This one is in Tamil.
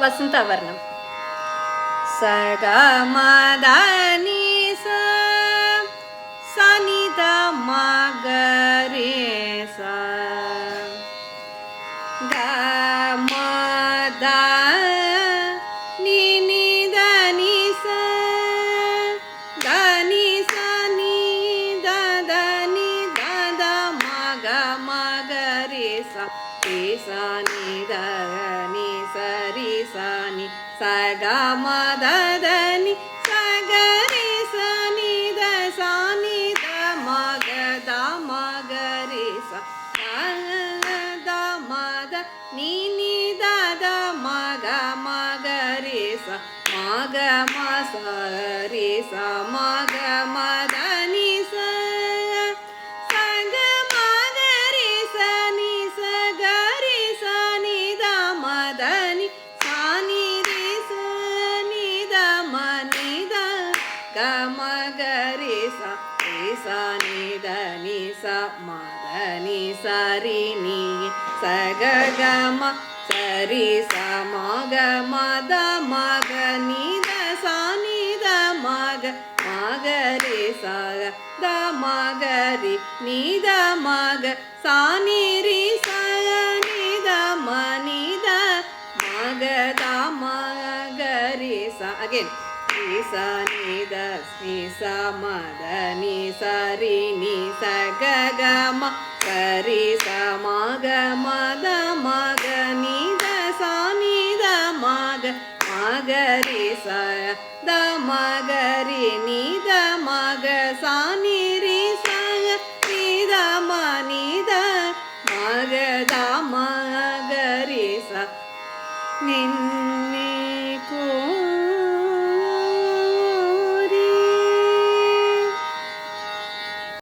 வசந்தவர்ணம். சகமதனி சனித மகரே கமத நித நிச தனி சனி தனி தத மக மகரே சனி தனி சரி சனி சகமதனி சகரி சனி த சனி த மக த மகரி த மத நீ த த மக மகரி மக மசரி மக மதனி சக மகரி சனி சகரி சனி த மதனி சனி ரி சனி த மனி த கமகரி சனி தனி ச மதனி சரி நீ சக கம சரி ச மக மத மக நித சனி த மக மகரி சக த மகரி நித மக சனி ரி சனி த மனி த மக த மகரி ச again சனி த ஸ்னி ச மத நி சரி நி சக கம சரி ச மக மத மக நித சனி த மக மகரி ச த மகரி நித மக சனி ரி சக நித மனித மக த மகரி ச நின்